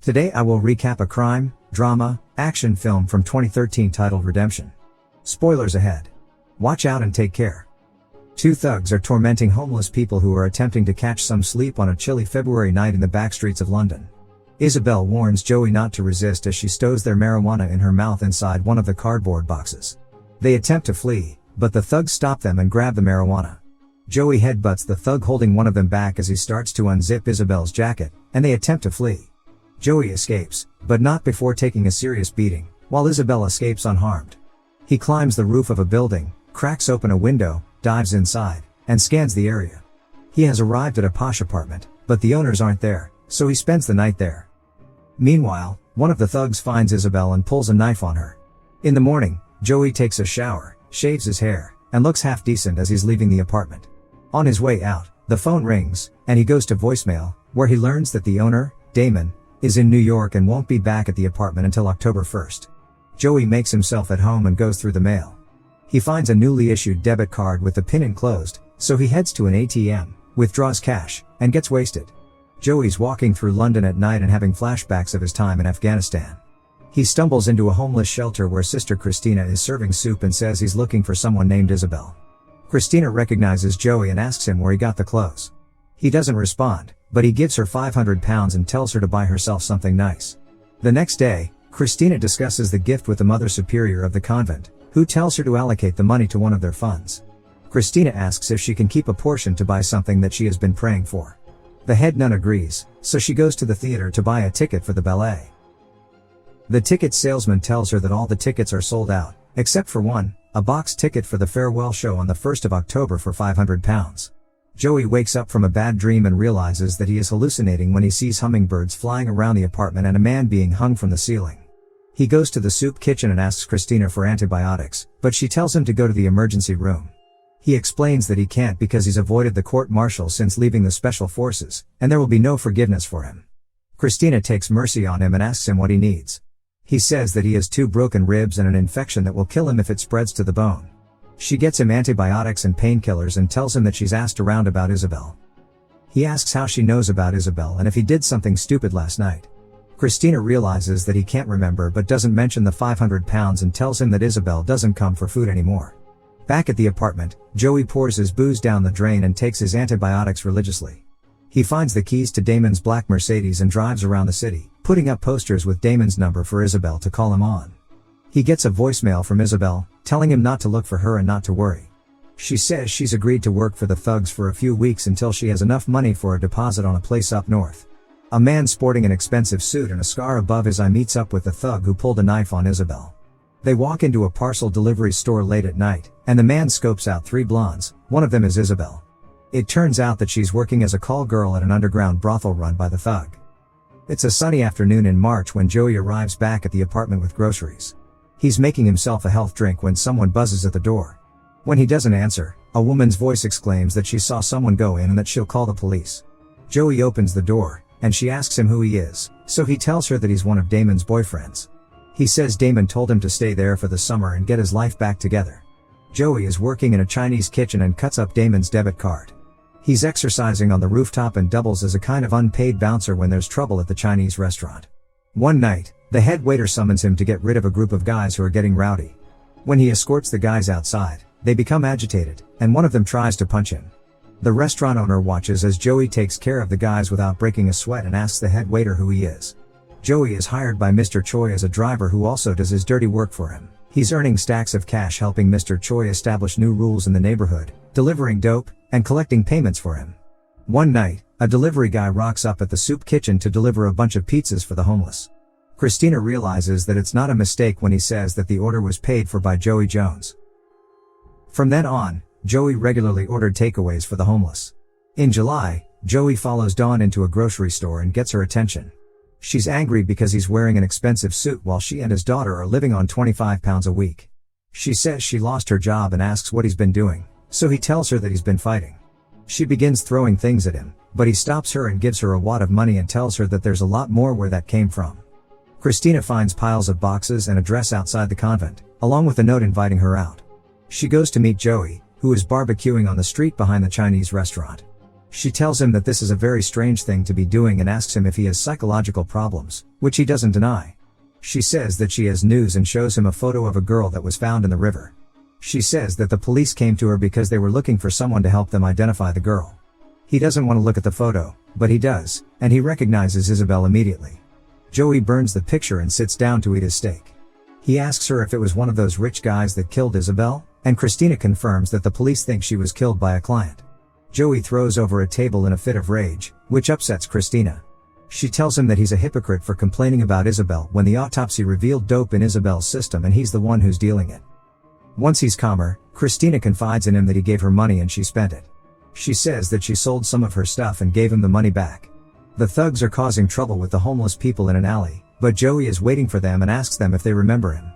Today I will recap a crime, drama, action film from 2013 titled Redemption. Spoilers ahead. Watch out and take care. Two thugs are tormenting homeless people who are attempting to catch some sleep on a chilly February night in the backstreets of London. Isabel warns Joey not to resist as she stows their marijuana in her mouth inside one of the cardboard boxes. They attempt to flee, but the thugs stop them and grab the marijuana. Joey headbutts the thug holding one of them back as he starts to unzip Isabel's jacket, and they attempt to flee. Joey escapes, but not before taking a serious beating, while Isabel escapes unharmed. He climbs the roof of a building, cracks open a window, dives inside, and scans the area. He has arrived at a posh apartment, but the owners aren't there, so he spends the night there. Meanwhile, one of the thugs finds Isabel and pulls a knife on her. In the morning, Joey takes a shower, shaves his hair, and looks half decent as he's leaving the apartment. On his way out, the phone rings, and he goes to voicemail, where he learns that the owner, Damon, is in New York and won't be back at the apartment until October 1st. Joey makes himself at home and goes through the mail. He finds a newly issued debit card with the pin enclosed, so he heads to an ATM, withdraws cash, and gets wasted. Joey's walking through London at night and having flashbacks of his time in Afghanistan. He stumbles into a homeless shelter where Sister Christina is serving soup and says he's looking for someone named Isabel. Christina recognizes Joey and asks him where he got the clothes. He doesn't respond, but he gives her £500 and tells her to buy herself something nice. The next day, Christina discusses the gift with the Mother Superior of the convent, who tells her to allocate the money to one of their funds. Christina asks if she can keep a portion to buy something that she has been praying for. The head nun agrees, so she goes to the theater to buy a ticket for the ballet. The ticket salesman tells her that all the tickets are sold out, except for one, a box ticket for the farewell show on the 1st of October for £500. Joey wakes up from a bad dream and realizes that he is hallucinating when he sees hummingbirds flying around the apartment and a man being hung from the ceiling. He goes to the soup kitchen and asks Christina for antibiotics, but she tells him to go to the emergency room. He explains that he can't because he's avoided the court-martial since leaving the special forces, and there will be no forgiveness for him. Christina takes mercy on him and asks him what he needs. He says that he has 2 broken ribs and an infection that will kill him if it spreads to the bone. She gets him antibiotics and painkillers and tells him that she's asked around about Isabel. He asks how she knows about Isabel and if he did something stupid last night. Christina realizes that he can't remember but doesn't mention the £500 and tells him that Isabel doesn't come for food anymore. Back at the apartment, Joey pours his booze down the drain and takes his antibiotics religiously. He finds the keys to Damon's black Mercedes and drives around the city, putting up posters with Damon's number for Isabel to call him on. He gets a voicemail from Isabel, telling him not to look for her and not to worry. She says she's agreed to work for the thugs for a few weeks until she has enough money for a deposit on a place up north. A man sporting an expensive suit and a scar above his eye meets up with the thug who pulled a knife on Isabel. They walk into a parcel delivery store late at night, and the man scopes out 3 blondes, one of them is Isabel. It turns out that she's working as a call girl at an underground brothel run by the thug. It's a sunny afternoon in March when Joey arrives back at the apartment with groceries. He's making himself a health drink when someone buzzes at the door. When he doesn't answer, a woman's voice exclaims that she saw someone go in and that she'll call the police. Joey opens the door, and she asks him who he is, so he tells her that he's one of Damon's boyfriends. He says Damon told him to stay there for the summer and get his life back together. Joey is working in a Chinese kitchen and cuts up Damon's debit card. He's exercising on the rooftop and doubles as a kind of unpaid bouncer when there's trouble at the Chinese restaurant. One night, the head waiter summons him to get rid of a group of guys who are getting rowdy. When he escorts the guys outside, they become agitated, and one of them tries to punch him. The restaurant owner watches as Joey takes care of the guys without breaking a sweat and asks the head waiter who he is. Joey is hired by Mr. Choi as a driver who also does his dirty work for him. He's earning stacks of cash helping Mr. Choi establish new rules in the neighborhood, delivering dope, and collecting payments for him. One night, a delivery guy rocks up at the soup kitchen to deliver a bunch of pizzas for the homeless. Christina realizes that it's not a mistake when he says that the order was paid for by Joey Jones. From then on, Joey regularly ordered takeaways for the homeless. In July, Joey follows Dawn into a grocery store and gets her attention. She's angry because he's wearing an expensive suit while she and his daughter are living on £25 a week. She says she lost her job and asks what he's been doing, so he tells her that he's been fighting. She begins throwing things at him, but he stops her and gives her a wad of money and tells her that there's a lot more where that came from. Christina finds piles of boxes and a dress outside the convent, along with a note inviting her out. She goes to meet Joey, who is barbecuing on the street behind the Chinese restaurant. She tells him that this is a very strange thing to be doing and asks him if he has psychological problems, which he doesn't deny. She says that she has news and shows him a photo of a girl that was found in the river. She says that the police came to her because they were looking for someone to help them identify the girl. He doesn't want to look at the photo, but he does, and he recognizes Isabel immediately. Joey burns the picture and sits down to eat his steak. He asks her if it was one of those rich guys that killed Isabel, and Christina confirms that the police think she was killed by a client. Joey throws over a table in a fit of rage, which upsets Christina. She tells him that he's a hypocrite for complaining about Isabel when the autopsy revealed dope in Isabel's system and he's the one who's dealing it. Once he's calmer, Christina confides in him that he gave her money and she spent it. She says that she sold some of her stuff and gave him the money back. The thugs are causing trouble with the homeless people in an alley, but Joey is waiting for them and asks them if they remember him.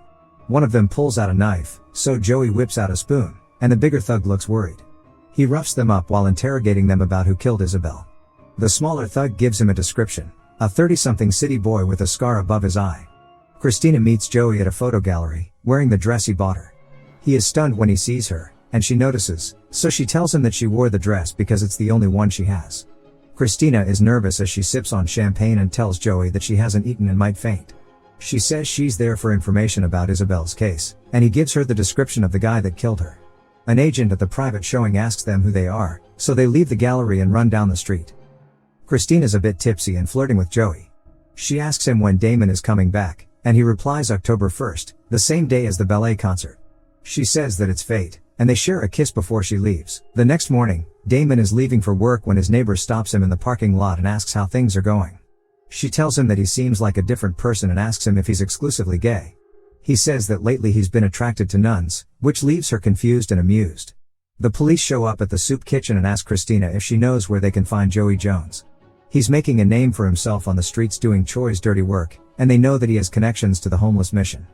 One of them pulls out a knife, so Joey whips out a spoon, and the bigger thug looks worried. He roughs them up while interrogating them about who killed Isabel. The smaller thug gives him a description, a 30-something city boy with a scar above his eye. Christina meets Joey at a photo gallery, wearing the dress he bought her. He is stunned when he sees her, and she notices, so she tells him that she wore the dress because it's the only one she has. Christina is nervous as she sips on champagne and tells Joey that she hasn't eaten and might faint. She says she's there for information about Isabel's case, and he gives her the description of the guy that killed her. An agent at the private showing asks them who they are, so they leave the gallery and run down the street. Christina's a bit tipsy and flirting with Joey. She asks him when Damon is coming back, and he replies October 1st, the same day as the ballet concert. She says that it's fate, and they share a kiss before she leaves. The next morning, Damon is leaving for work when his neighbor stops him in the parking lot and asks how things are going. She tells him that he seems like a different person and asks him if he's exclusively gay. He says that lately he's been attracted to nuns, which leaves her confused and amused. The police show up at the soup kitchen and ask Christina if she knows where they can find Joey Jones. He's making a name for himself on the streets doing Troy's dirty work, and they know that he has connections to the homeless mission.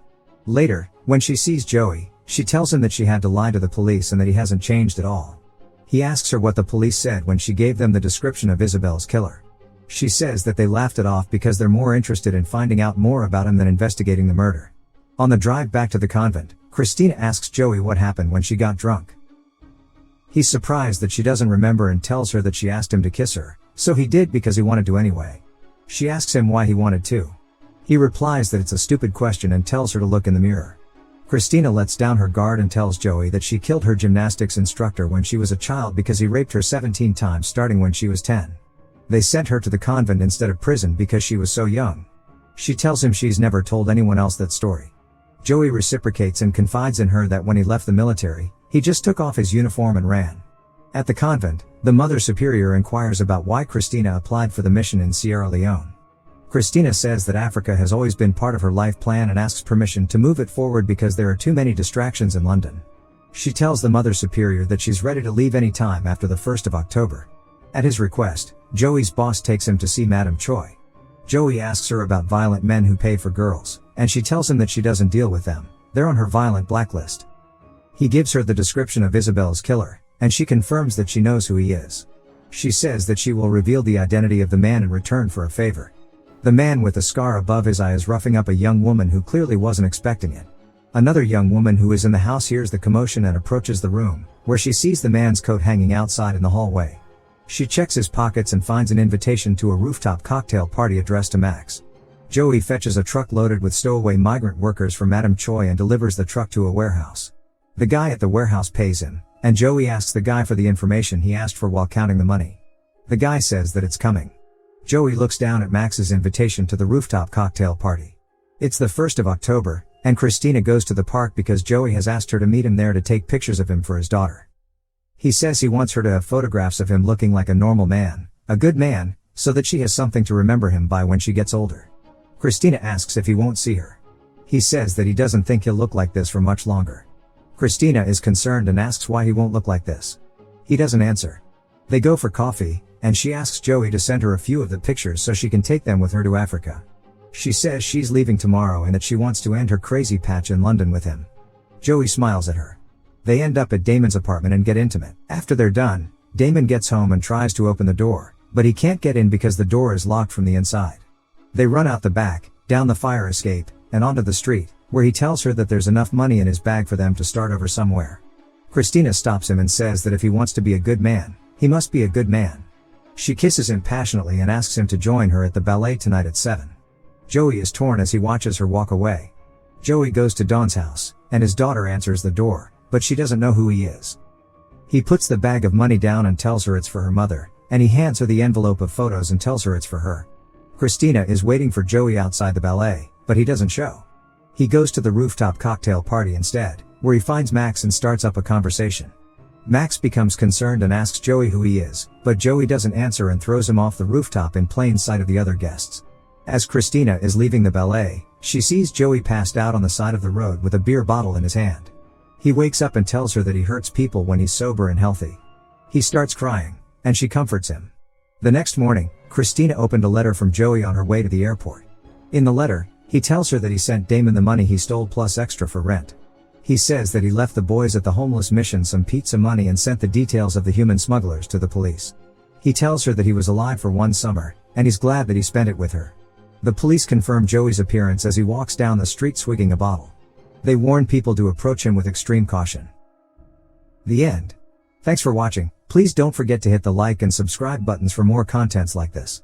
Later, when she sees Joey, she tells him that she had to lie to the police and that he hasn't changed at all. He asks her what the police said when she gave them the description of Isabel's killer. She says that they laughed it off because they're more interested in finding out more about him than investigating the murder. On the drive back to the convent, Christina asks Joey what happened when she got drunk. He's surprised that she doesn't remember and tells her that she asked him to kiss her, so he did because he wanted to anyway. She asks him why he wanted to. He replies that it's a stupid question and tells her to look in the mirror. Christina lets down her guard and tells Joey that she killed her gymnastics instructor when she was a child because he raped her 17 times starting when she was 10. They sent her to the convent instead of prison because she was so young. She tells him she's never told anyone else that story. Joey reciprocates and confides in her that when he left the military, he just took off his uniform and ran. At the convent, the Mother Superior inquires about why Christina applied for the mission in Sierra Leone. Christina says that Africa has always been part of her life plan and asks permission to move it forward because there are too many distractions in London. She tells the Mother Superior that she's ready to leave any time after the 1st of October. At his request, Joey's boss takes him to see Madame Choi. Joey asks her about violent men who pay for girls, and she tells him that she doesn't deal with them, they're on her violent blacklist. He gives her the description of Isabel's killer, and she confirms that she knows who he is. She says that she will reveal the identity of the man in return for a favor. The man with a scar above his eye is roughing up a young woman who clearly wasn't expecting it. Another young woman who is in the house hears the commotion and approaches the room, where she sees the man's coat hanging outside in the hallway. She checks his pockets and finds an invitation to a rooftop cocktail party addressed to Max. Joey fetches a truck loaded with stowaway migrant workers for Madame Choi and delivers the truck to a warehouse. The guy at the warehouse pays him, and Joey asks the guy for the information he asked for while counting the money. The guy says that it's coming. Joey looks down at Max's invitation to the rooftop cocktail party. It's the 1st of October, and Christina goes to the park because Joey has asked her to meet him there to take pictures of him for his daughter. He says he wants her to have photographs of him looking like a normal man, a good man, so that she has something to remember him by when she gets older. Christina asks if he won't see her. He says that he doesn't think he'll look like this for much longer. Christina is concerned and asks why he won't look like this. He doesn't answer. They go for coffee, and she asks Joey to send her a few of the pictures so she can take them with her to Africa. She says she's leaving tomorrow and that she wants to end her crazy patch in London with him. Joey smiles at her. They end up at Damon's apartment and get intimate. After they're done, Damon gets home and tries to open the door, but he can't get in because the door is locked from the inside. They run out the back, down the fire escape, and onto the street, where he tells her that there's enough money in his bag for them to start over somewhere. Christina stops him and says that if he wants to be a good man, he must be a good man. She kisses him passionately and asks him to join her at the ballet tonight at 7. Joey is torn as he watches her walk away. Joey goes to Dawn's house, and his daughter answers the door, but she doesn't know who he is. He puts the bag of money down and tells her it's for her mother, and he hands her the envelope of photos and tells her it's for her. Christina is waiting for Joey outside the ballet, but he doesn't show. He goes to the rooftop cocktail party instead, where he finds Max and starts up a conversation. Max becomes concerned and asks Joey who he is, but Joey doesn't answer and throws him off the rooftop in plain sight of the other guests. As Christina is leaving the ballet, she sees Joey passed out on the side of the road with a beer bottle in his hand. He wakes up and tells her that he hurts people when he's sober and healthy. He starts crying, and she comforts him. The next morning, Christina opened a letter from Joey on her way to the airport. In the letter, he tells her that he sent Damon the money he stole plus extra for rent. He says that he left the boys at the homeless mission some pizza money and sent the details of the human smugglers to the police. He tells her that he was alive for one summer, and he's glad that he spent it with her. The police confirm Joey's appearance as he walks down the street swigging a bottle. They warn people to approach him with extreme caution. The end. Thanks for watching. Please don't forget to hit the like and subscribe buttons for more contents like this.